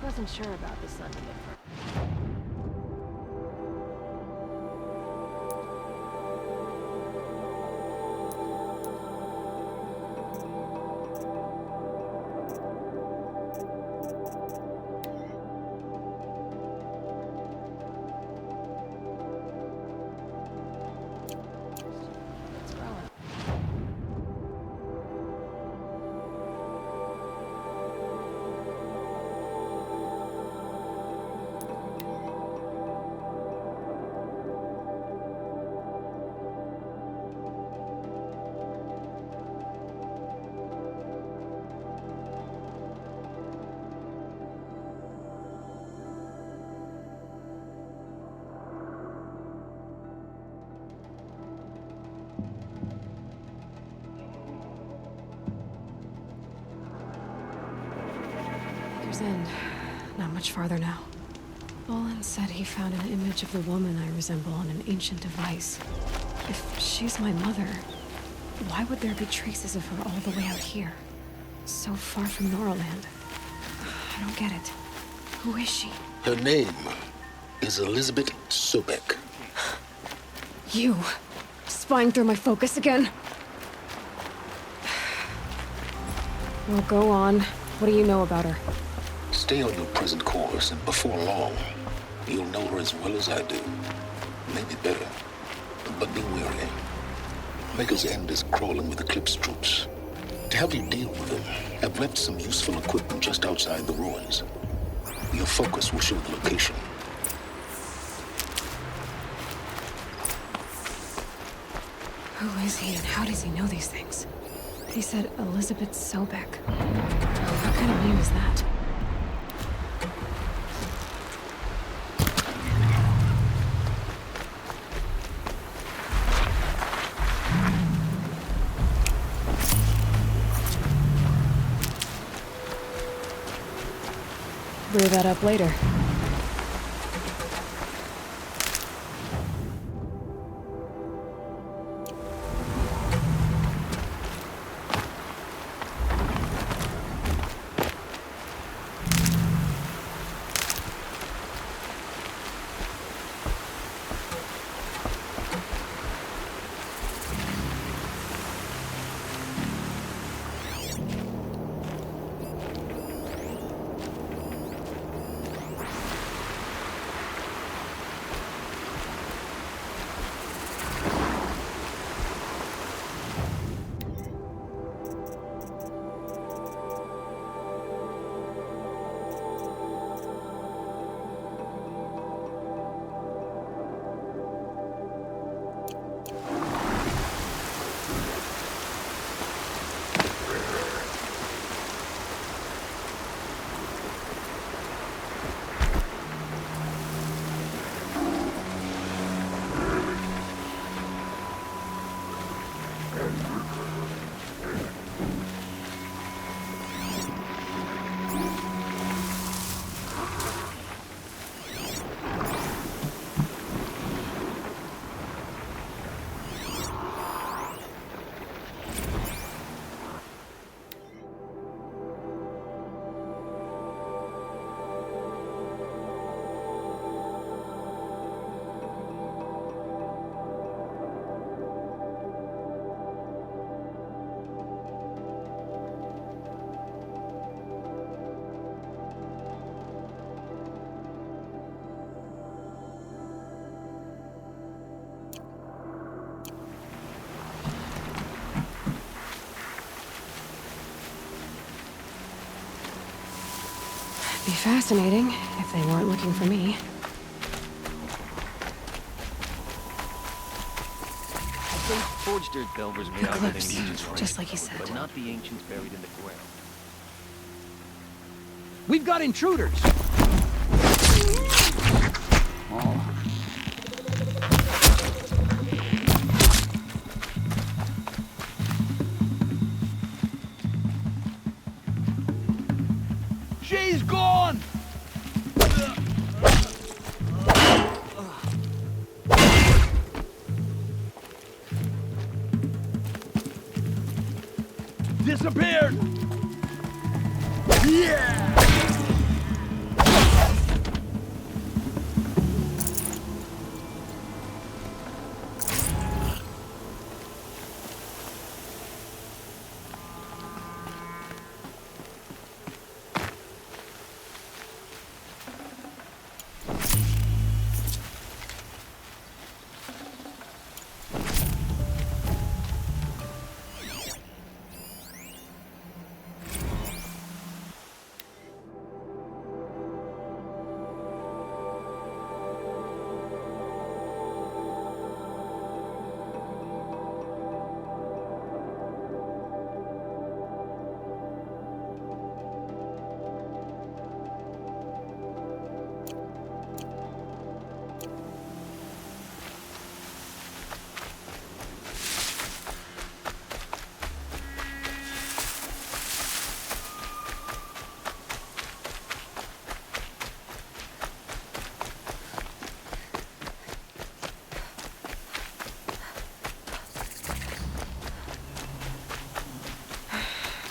Wasn't sure about the son of it. It's growing. Year's End. Not much farther now. Olin said he found an image of the woman I resemble on an ancient device. If she's my mother, why would there be traces of her all the way out here? So far from Noraland. I don't get it. Who is she? Her name is Elizabeth Sobek. You! Spying through my focus again? Well, go on. What do you know about her? Stay on your present course, and before long, you'll know her as well as I do. Maybe better. But be wary. Maker's End is crawling with Eclipse troops. To help you deal with them, I've left some useful equipment just outside the ruins. Your focus will show the location. Who is he and how does he know these things? He said Elizabeth Sobek. What kind of name is that? Brew that up later. Be fascinating if they weren't looking for me. I think forged earth delvers may have everything the ancients were just aiming like he for, said. but not the ancients buried in the ground. We've got intruders! Oh. She's gone! Disappeared! Yeah!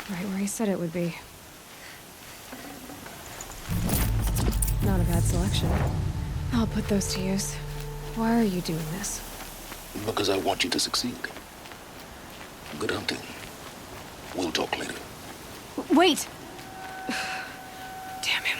Right where he said it would be. Not a bad selection. I'll put those to use. Why are you doing this? Because I want you to succeed. Good hunting. We'll talk later. Wait! Damn him.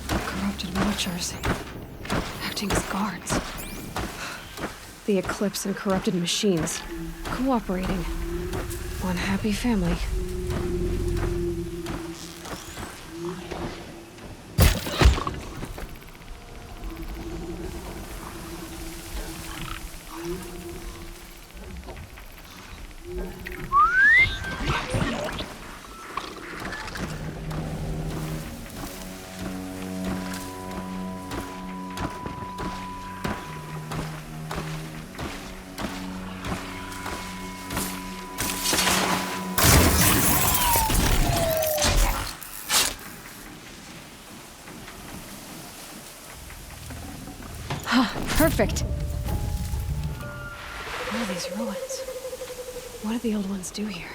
Corrupted watchers. Acting as guards. The Eclipse and corrupted machines. Cooperating. One happy family. Perfect! What are these ruins? What did the old ones do here?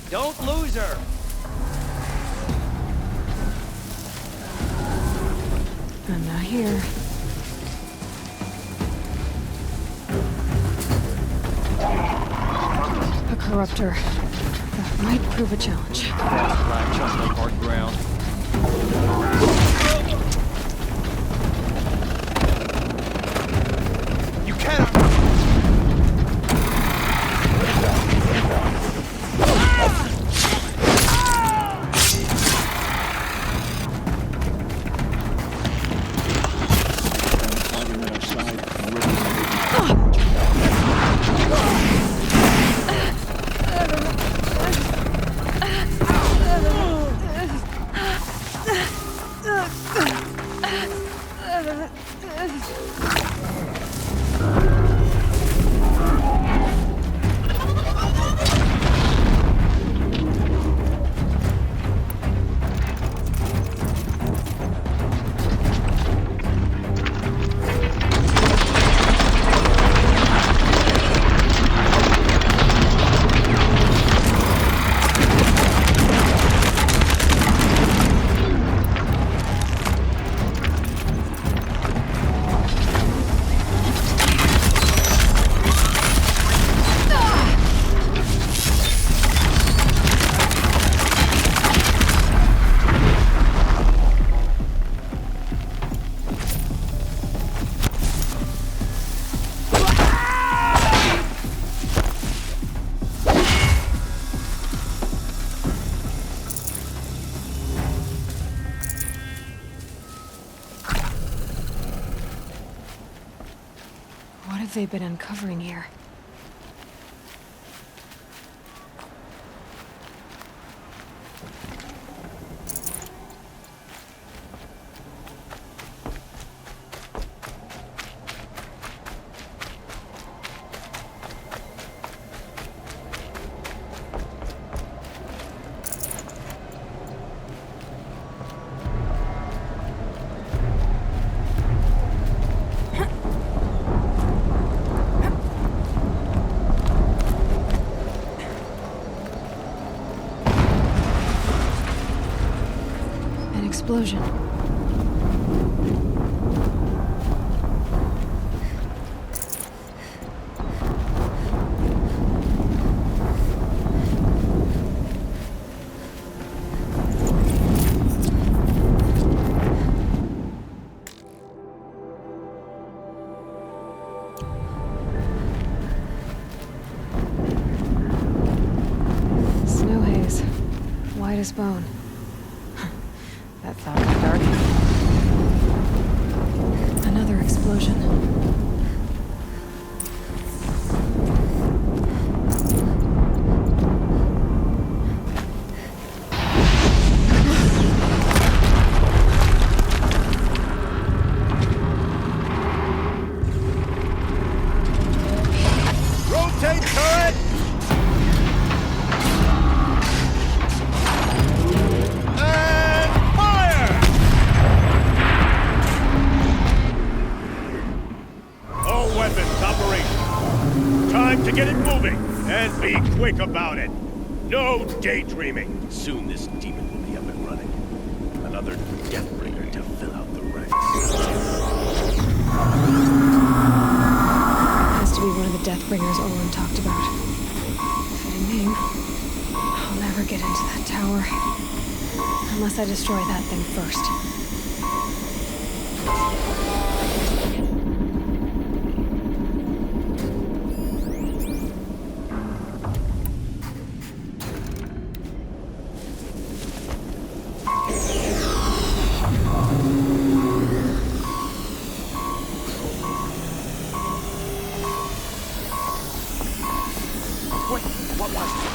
Don't lose her. I'm not here. A corruptor. That might prove a challenge. Fast black chunk of hard ground. You cannot. What have they been uncovering here? Explosion. Snow haze. White as bone. That thought got dark. Another explosion. Rotate turret! Time to get it moving, and be quick about it. No daydreaming. Soon this demon will be up and running. Another Deathbringer to fill out the ranks. Has to be one of the Deathbringers Olin talked about. Fitting name. I'll never get into that tower. Unless I destroy that thing first. Wait, what was it?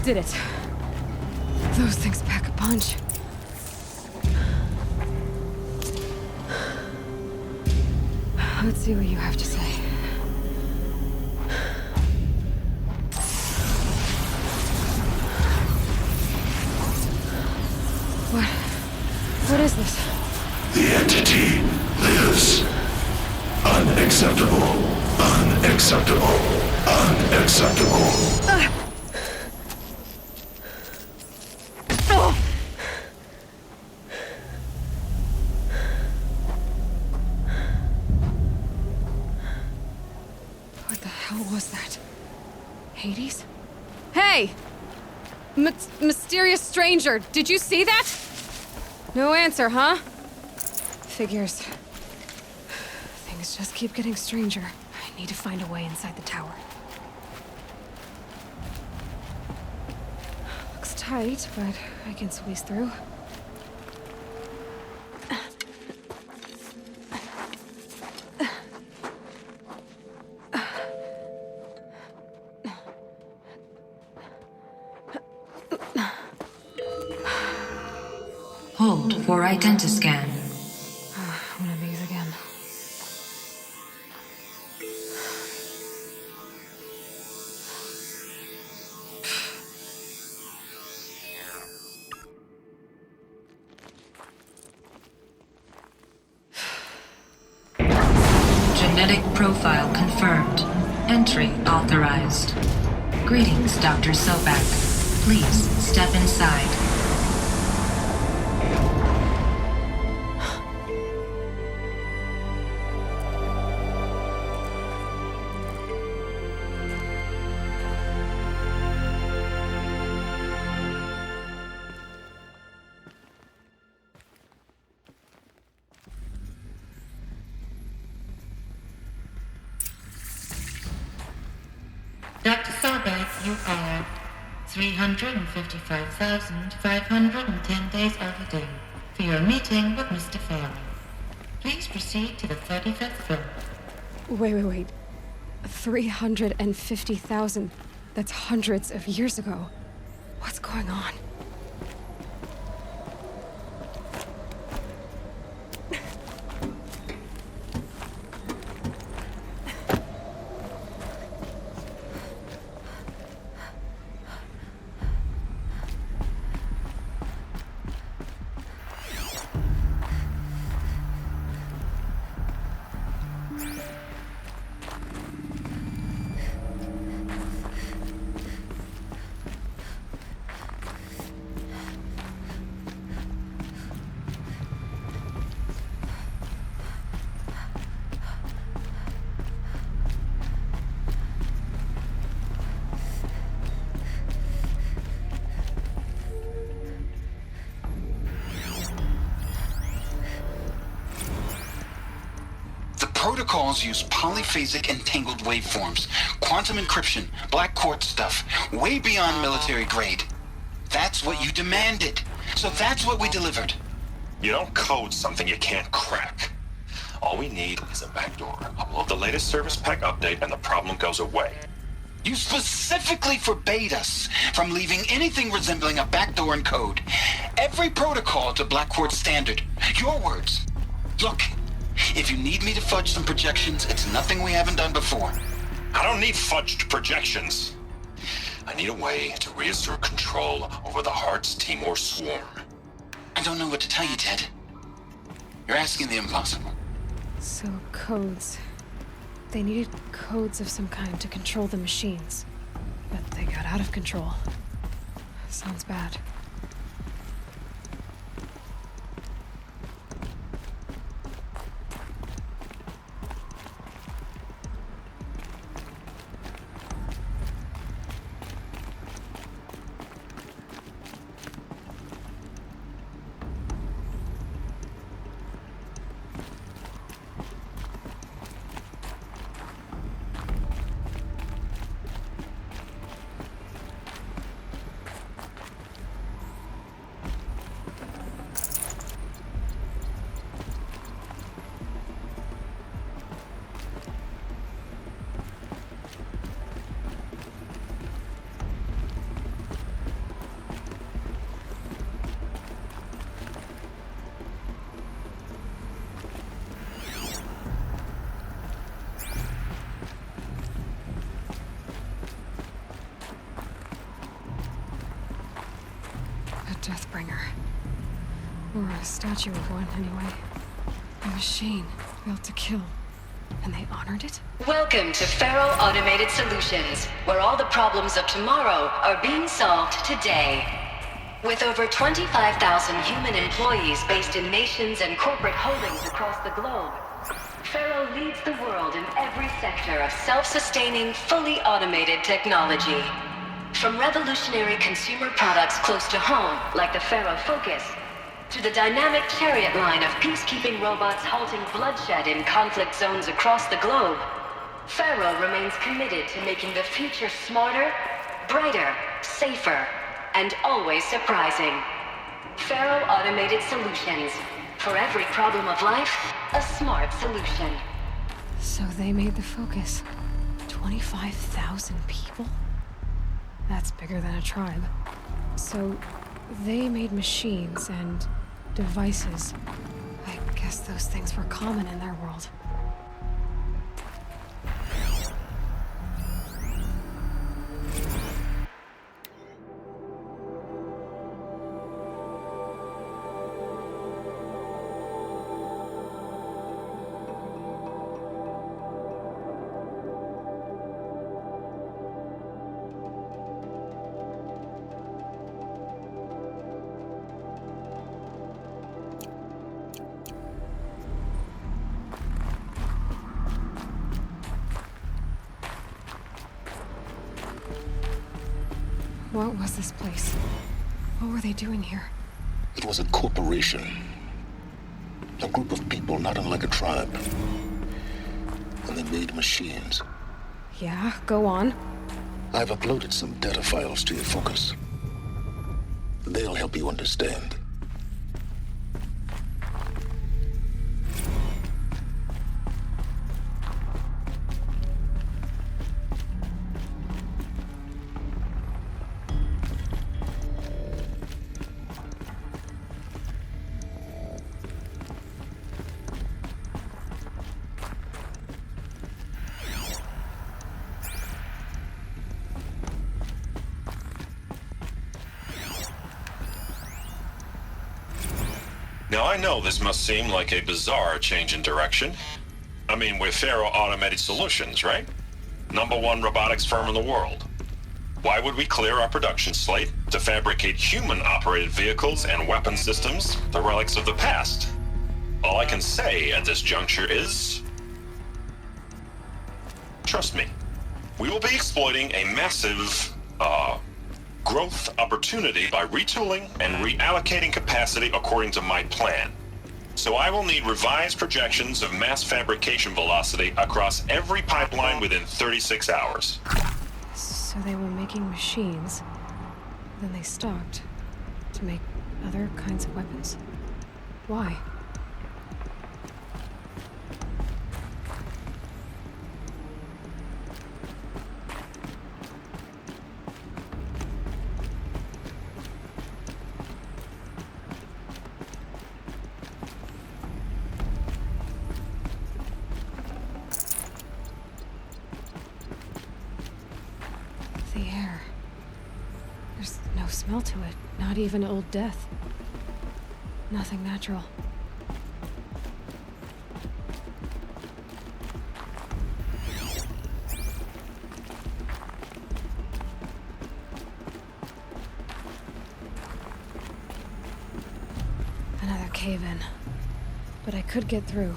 Did it. Those things pack a punch. Let's see what you have to say. What is this? The entity lives. Unacceptable. Unacceptable. Unacceptable. What the hell was that? Hades? Hey! Mysterious stranger, did you see that? No answer, huh? Figures. Things just keep getting stranger. I need to find a way inside the tower. Looks tight, but I can squeeze through. Hold for identiscan. One of these again. Genetic profile confirmed. Entry authorized. Greetings, Dr. Sobek. Please step inside. Dr. Sobek, you are 355,510 days overdue for your meeting with Mr. Fowler. Please proceed to the 35th floor. Wait. 350,000. That's hundreds of years ago. What's going on? Protocols use polyphasic entangled waveforms, quantum encryption, black quartz stuff, way beyond military grade. That's what you demanded. So that's what we delivered. You don't code something you can't crack. All we need is a backdoor. Upload the latest service pack update and the problem goes away. You specifically forbade us from leaving anything resembling a backdoor in code. Every protocol to Black Quartz standard. Your words. Look, if you need me to fudge some projections, it's nothing we haven't done before. I don't need fudged projections. I need a way to reassert control over the Heart's Timor swarm. I don't know what to tell you, Ted. You're asking the impossible. So, codes. They needed codes of some kind to control the machines. But they got out of control. Sounds bad. Deathbringer. Or a statue of one, anyway. A machine built to kill. And they honored it? Welcome to Faro Automated Solutions, where all the problems of tomorrow are being solved today. With over 25,000 human employees based in nations and corporate holdings across the globe, Faro leads the world in every sector of self-sustaining, fully automated technology. From revolutionary consumer products close to home, like the Faro Focus, to the dynamic Chariot line of peacekeeping robots halting bloodshed in conflict zones across the globe, Faro remains committed to making the future smarter, brighter, safer, and always surprising. Faro Automated Solutions. For every problem of life, a smart solution. So they made the Focus. 25,000 people? That's bigger than a tribe. So they made machines and devices. I guess those things were common in their world. What was this place? What were they doing here? It was a corporation. A group of people not unlike a tribe. And they made machines. Yeah, go on. I've uploaded some data files to your Focus. They'll help you understand. Now, I know this must seem like a bizarre change in direction. I mean, we're Faro Automated Solutions, right? #1 robotics firm in the world. Why would we clear our production slate to fabricate human-operated vehicles and weapon systems, the relics of the past? All I can say at this juncture is... trust me. We will be exploiting a massive, growth opportunity by retooling and reallocating capacity according to my plan. So I will need revised projections of mass fabrication velocity across every pipeline within 36 hours. So they were making machines. Then they stopped to make other kinds of weapons. Why? The air. There's no smell to it, not even old death. Nothing natural. Another cave-in. But I could get through.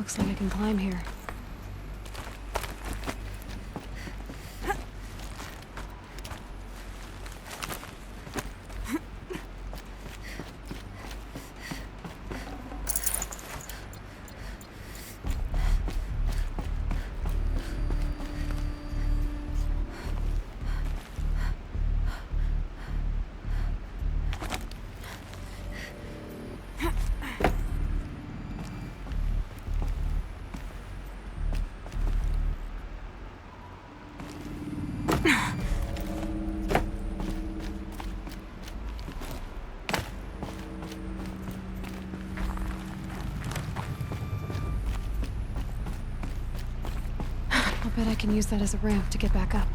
Looks like I can climb here. I bet I can use that as a ramp to get back up.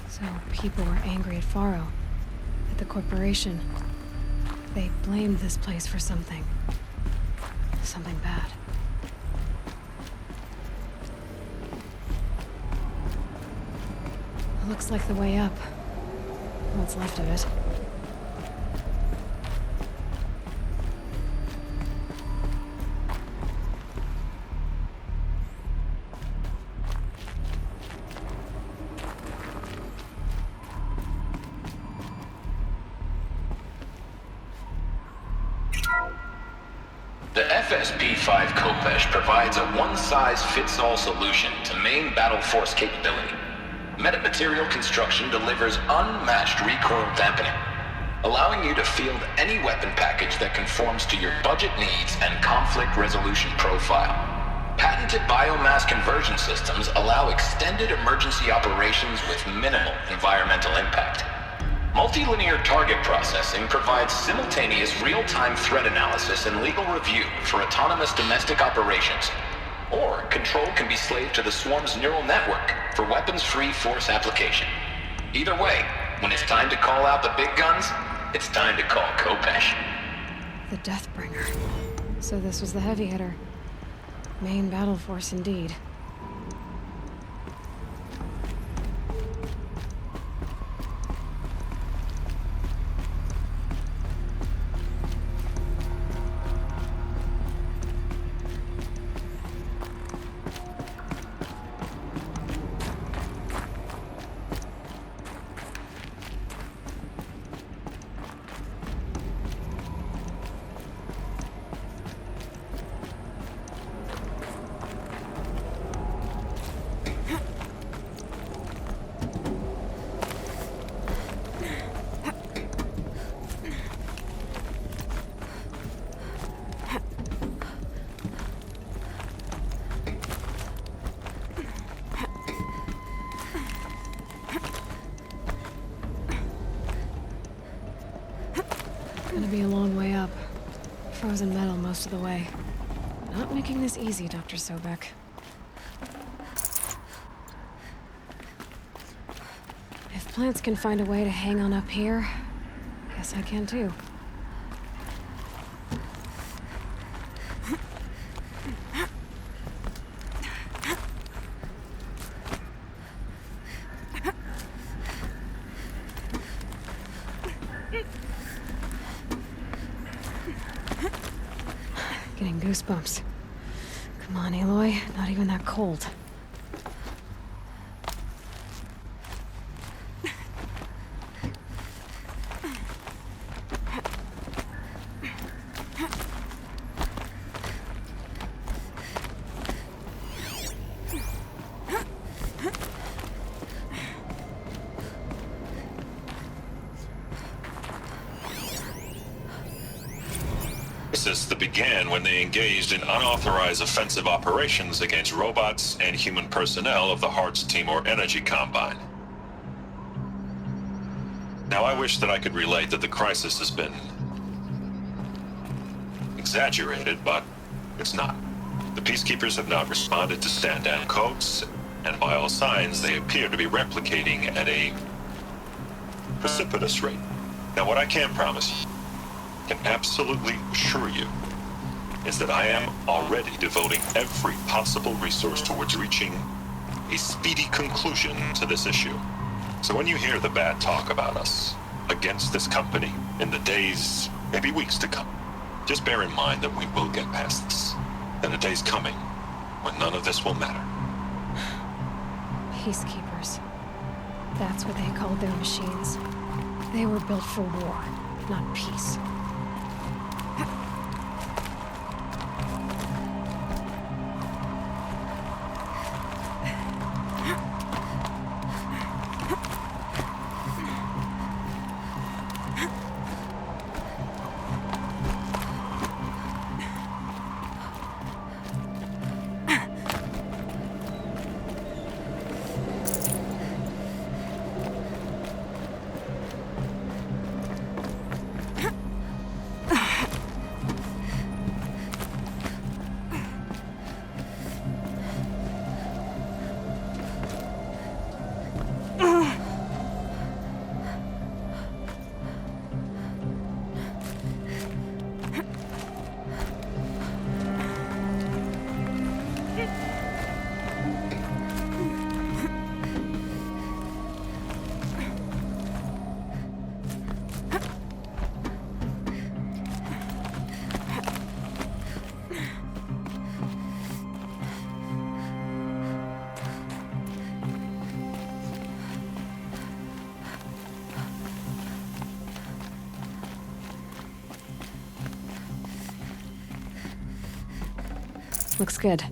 So people were angry at Faro, at the corporation. They blamed this place for something. Something bad. Looks like the way up. What's left of it. The FSP-5 Khopesh provides a one-size-fits-all solution to main battle force capability. Metamaterial construction delivers unmatched recoil dampening, allowing you to field any weapon package that conforms to your budget needs and conflict resolution profile. Patented biomass conversion systems allow extended emergency operations with minimal environmental impact. Multilinear target processing provides simultaneous real-time threat analysis and legal review for autonomous domestic operations. Or control can be slaved to the Swarm's neural network for weapons-free force application. Either way, when it's time to call out the big guns, it's time to call Khopesh. The Deathbringer. So this was the heavy hitter. Main battle force indeed. Gonna be a long way up. Frozen metal most of the way. Not making this easy, Dr. Sobek. If plants can find a way to hang on up here, guess I can too. Getting goosebumps. Come on, Aloy. Not even that cold. That began when they engaged in unauthorized offensive operations against robots and human personnel of the Heart's Timor Energy Combine. Now, I wish that I could relate that the crisis has been exaggerated, but it's not. The Peacekeepers have not responded to stand-down codes, and by all signs, they appear to be replicating at a precipitous rate. Now, what I can promise you, can absolutely assure you, is that I am already devoting every possible resource towards reaching a speedy conclusion to this issue. So when you hear the bad talk about us against this company in the days, maybe weeks to come, just bear in mind that we will get past this. And the day's coming when none of this will matter. Peacekeepers. That's what they called their machines. They were built for war, not peace. Looks good.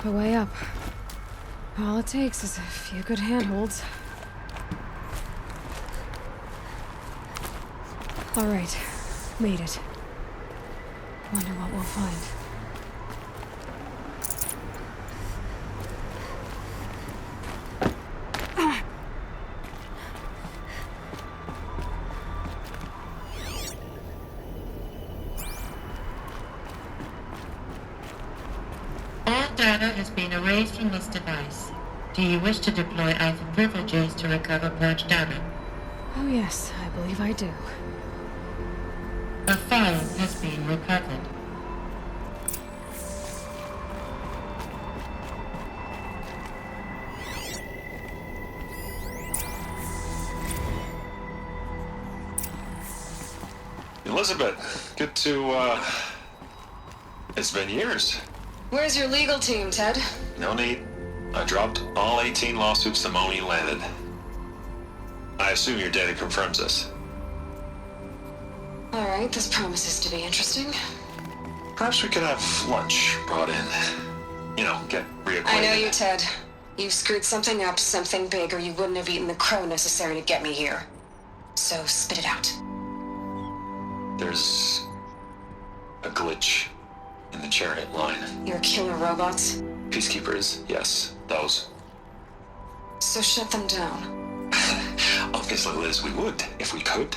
The way up. All it takes is a few good handholds. All right, made it. Wonder what we'll find. All data has been erased from this device. Do you wish to deploy either privileges to recover purged data? Oh yes, I believe I do. A file has been recovered. Elizabeth, good to, it's been years. Where's your legal team, Ted? No need. I dropped all 18 lawsuits the moment you landed. I assume your data confirms this. All right, this promises to be interesting. Perhaps we could have lunch brought in. You know, get reacquainted. I know you, Ted. You screwed something up, something big, or you wouldn't have eaten the crow necessary to get me here. So spit it out. There's a glitch in the chariot line. Your killer robots? Peacekeepers, yes, those. So shut them down. Obviously, Liz, we would, if we could.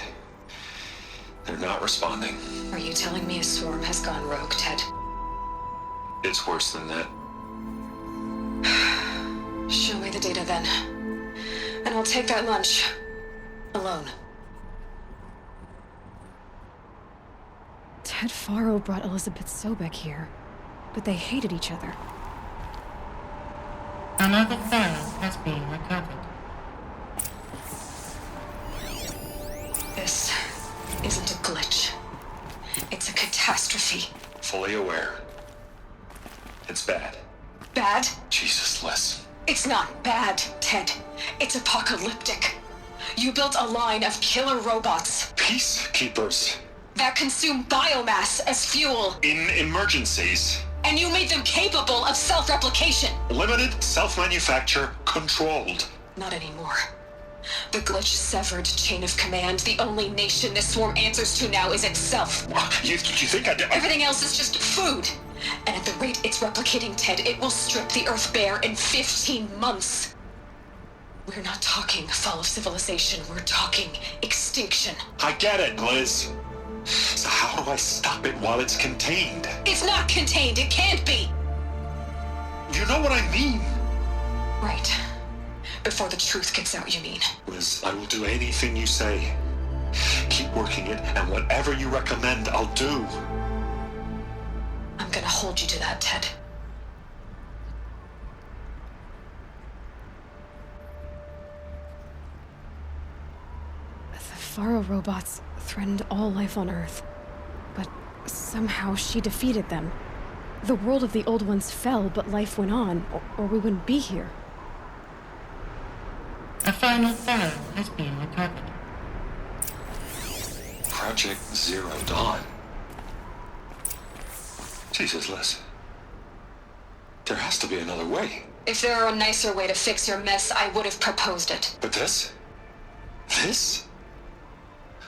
They're not responding. Are you telling me a swarm has gone rogue, Ted? It's worse than that. Show me the data then. And I'll take that lunch. Alone. Ted Faro brought Elizabeth Sobek here, but they hated each other. Another file has been recovered. This isn't a glitch. It's a catastrophe. Fully aware. It's bad. Bad? Jesus, Liz. It's not bad, Ted. It's apocalyptic. You built a line of killer robots. Peacekeepers. That consume biomass as fuel. In emergencies. And you made them capable of self-replication. Limited, self-manufacture, controlled. Not anymore. The glitch severed chain of command. The only nation this swarm answers to now is itself. You think I did? Everything else is just food. And at the rate it's replicating, Ted, it will strip the Earth bare in 15 months. We're not talking fall of civilization. We're talking extinction. I get it, Liz. So how do I stop it while it's contained? It's not contained. It can't be. You know what I mean? Right. Before the truth gets out, you mean? Liz, I will do anything you say. Keep working it, and whatever you recommend, I'll do. I'm gonna hold you to that, Ted. The Faro robots threatened all life on Earth. But somehow she defeated them. The world of the Old Ones fell, but life went on, or we wouldn't be here. A final file has been recovered. Project Zero Dawn. Jesus, Liz. There has to be another way. If there were a nicer way to fix your mess, I would have proposed it. But this? This?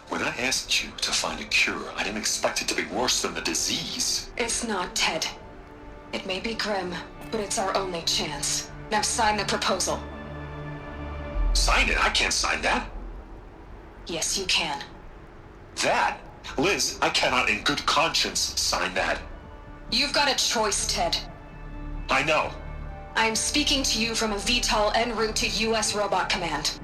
When I asked you to find a cure, I didn't expect it to be worse than the disease. It's not, Ted. It may be grim, but it's our only chance. Now sign the proposal. Sign it? I can't sign that. Yes, you can. That? Liz, I cannot in good conscience sign that. You've got a choice, Ted. I know. I am speaking to you from a VTOL en route to U.S. Robot Command.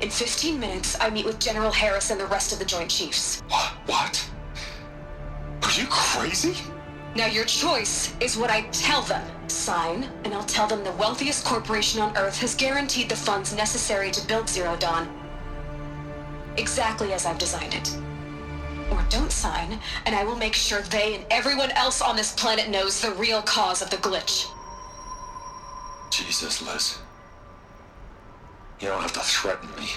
In 15 minutes, I meet with General Harris and the rest of the Joint Chiefs. What? Are you crazy? Now your choice is what I tell them. Sign, and I'll tell them the wealthiest corporation on Earth has guaranteed the funds necessary to build Zero Dawn. Exactly as I've designed it. Or don't sign, and I will make sure they and everyone else on this planet knows the real cause of the glitch. Jesus, Liz. You don't have to threaten me.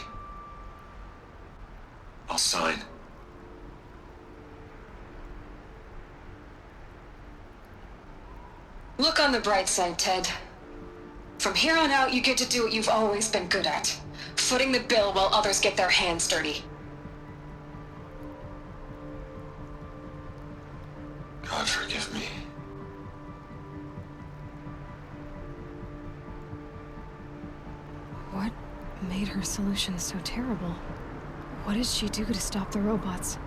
I'll sign. Look on the bright side, Ted. From here on out, you get to do what you've always been good at. Footing the bill while others get their hands dirty. God forgive me. What made her solution so terrible? What did she do to stop the robots?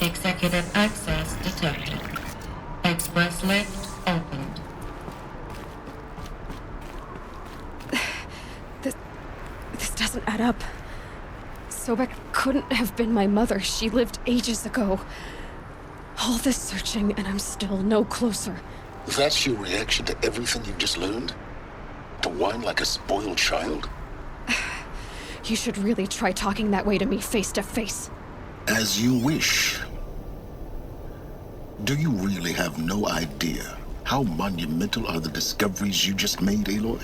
Executive access detected. Express lift opened. This doesn't add up. Sobek couldn't have been my mother. She lived ages ago. All this searching, and I'm still no closer. That's your reaction to everything you've just learned? To whine like a spoiled child? You should really try talking that way to me face to face. As you wish. Do you really have no idea how monumental are the discoveries you just made, Aloy?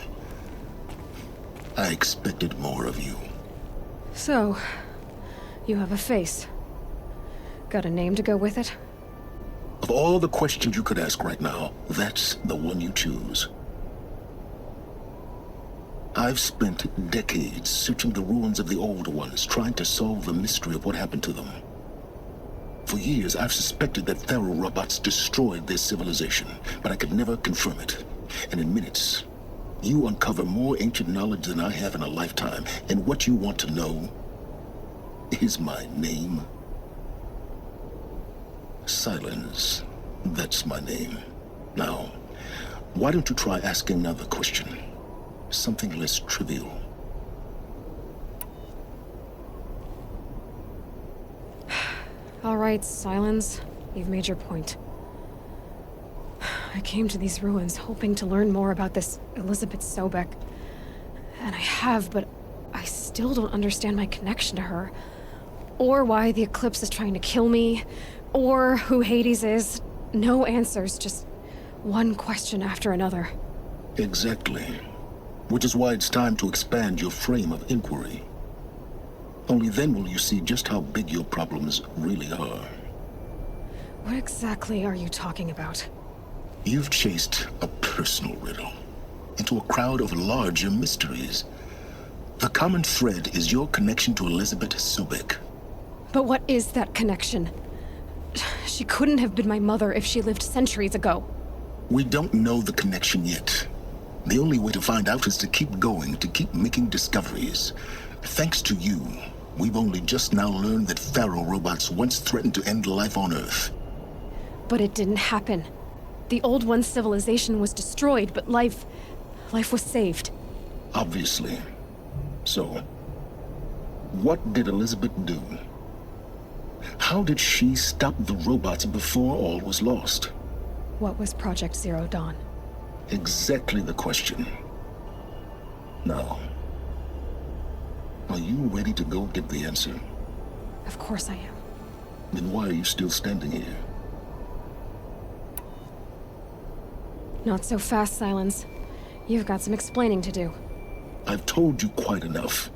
I expected more of you. So, you have a face. Got a name to go with it? Of all the questions you could ask right now, that's the one you choose. I've spent decades searching the ruins of the Old Ones, trying to solve the mystery of what happened to them. For years, I've suspected that Faro robots destroyed their civilization, but I could never confirm it. And in minutes, you uncover more ancient knowledge than I have in a lifetime, and what you want to know is my name. Silence. That's my name. Now, why don't you try asking another question? Something less trivial. All right, Silence. You've made your point. I came to these ruins hoping to learn more about this Elizabeth Sobek. And I have, but I still don't understand my connection to her. Or why the Eclipse is trying to kill me. Or who Hades is. No answers, just one question after another. Exactly. Which is why it's time to expand your frame of inquiry. Only then will you see just how big your problems really are. What exactly are you talking about? You've chased a personal riddle into a crowd of larger mysteries. The common thread is your connection to Elizabeth Sobek. But what is that connection? She couldn't have been my mother if she lived centuries ago. We don't know the connection yet. The only way to find out is to keep going, to keep making discoveries. Thanks to you, we've only just now learned that Faro robots once threatened to end life on Earth. But it didn't happen. The Old One's civilization was destroyed, but life was saved. Obviously. So, what did Elizabeth do? How did she stop the robots before all was lost? What was Project Zero Dawn? Exactly the question. Now, are you ready to go get the answer? Of course I am. Then why are you still standing here? Not so fast, Silence. You've got some explaining to do. I've told you quite enough.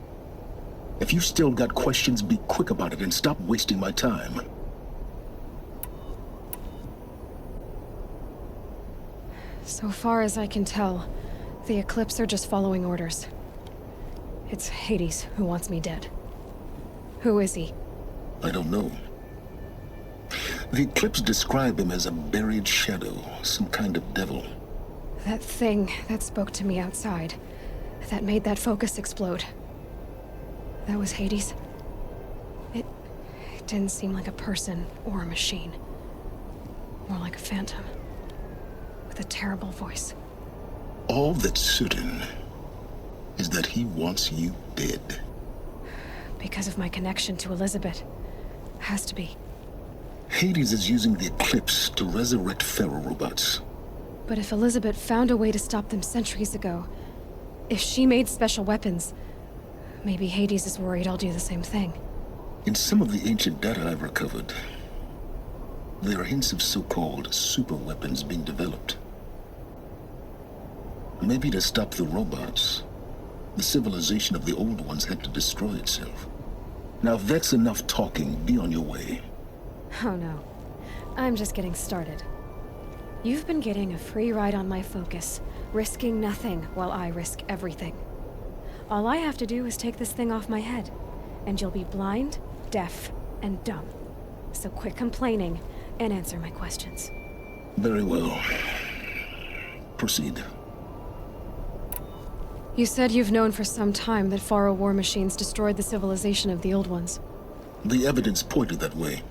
If you've still got questions, be quick about it and stop wasting my time. So far as I can tell, the Eclipse are just following orders. It's Hades who wants me dead. Who is he? I don't know. The Eclipse describe him as a buried shadow, some kind of devil. That thing that spoke to me outside, that made that focus explode. That was Hades. It didn't seem like a person or a machine. More like a phantom. With a terrible voice. All that's certain is that he wants you dead. Because of my connection to Elizabeth. Has to be. Hades is using the Eclipse to resurrect ferrorobots. But if Elizabeth found a way to stop them centuries ago, if she made special weapons, maybe Hades is worried I'll do the same thing. In some of the ancient data I've recovered, there are hints of so-called super weapons being developed. Maybe to stop the robots, the civilization of the old ones had to destroy itself. Now if that's enough talking, be on your way. Oh no. I'm just getting started. You've been getting a free ride on my focus, risking nothing while I risk everything. All I have to do is take this thing off my head, and you'll be blind, deaf, and dumb. So quit complaining and answer my questions. Very well. Proceed. You said you've known for some time that Faro war machines destroyed the civilization of the old ones. The evidence pointed that way.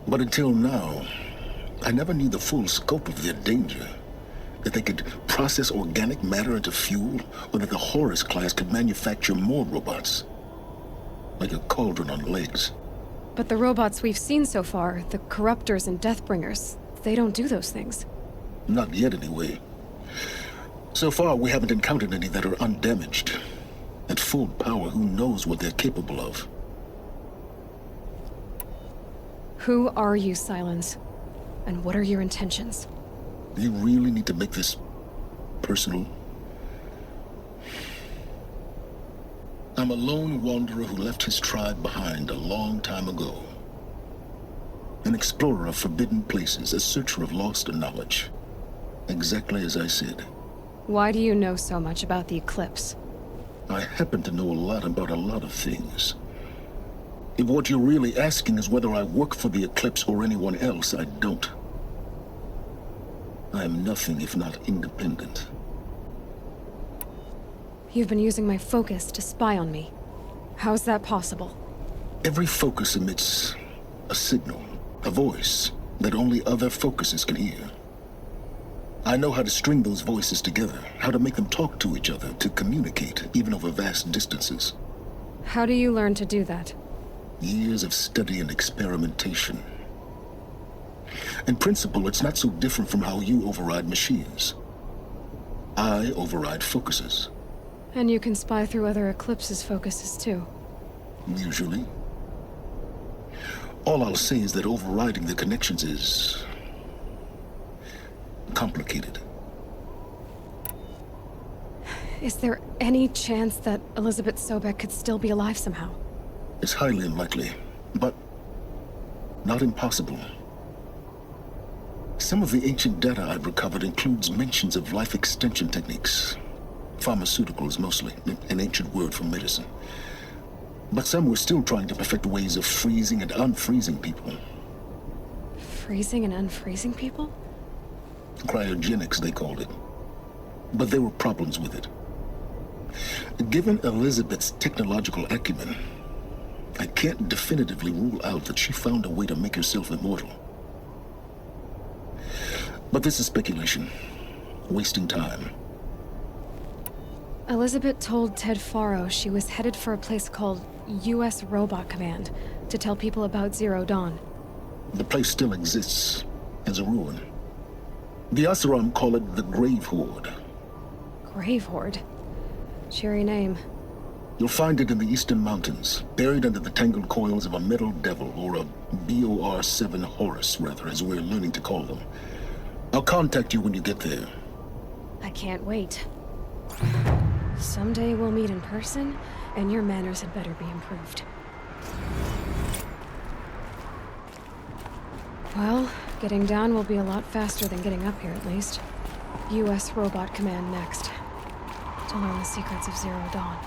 But until now, I never knew the full scope of their danger. That they could process organic matter into fuel, or that the Horus class could manufacture more robots. Like a cauldron on legs. But the robots we've seen so far, the Corruptors and Deathbringers, they don't do those things. Not yet, anyway. So far, we haven't encountered any that are undamaged. At full power, who knows what they're capable of? Who are you, Silence? And what are your intentions? You really need to make this personal? I'm a lone wanderer who left his tribe behind a long time ago. An explorer of forbidden places, a searcher of lost knowledge. Exactly as I said. Why do you know so much about the Eclipse? I happen to know a lot about a lot of things. If what you're really asking is whether I work for the Eclipse or anyone else, I don't. I am nothing if not independent. You've been using my focus to spy on me. How's that possible? Every focus emits a signal, a voice, that only other focuses can hear. I know how to string those voices together, how to make them talk to each other, to communicate, even over vast distances. How do you learn to do that? Years of study and experimentation. In principle, it's not so different from how you override machines. I override focuses. And you can spy through other Eclipse's focuses too. Usually. All I'll say is that overriding the connections is complicated. Is there any chance that Elizabeth Sobek could still be alive somehow? It's highly unlikely, but not impossible. Some of the ancient data I've recovered includes mentions of life extension techniques. Pharmaceuticals, mostly, an ancient word for medicine. But some were still trying to perfect ways of freezing and unfreezing people. Freezing and unfreezing people? Cryogenics, they called it. But there were problems with it. Given Elizabeth's technological acumen, I can't definitively rule out that she found a way to make herself immortal. But this is speculation. Wasting time. Elizabeth told Ted Faro she was headed for a place called U.S. Robot Command to tell people about Zero Dawn. The place still exists, as a ruin. The Oseram call it the Grave Horde. Grave Horde? Cheery name. You'll find it in the Eastern Mountains, buried under the tangled coils of a metal devil, or a BOR-7 Horus, rather, as we're learning to call them. I'll contact you when you get there. I can't wait. Someday we'll meet in person, and your manners had better be improved. Well, getting down will be a lot faster than getting up here, at least. U.S. Robot Command next. To learn the secrets of Zero Dawn.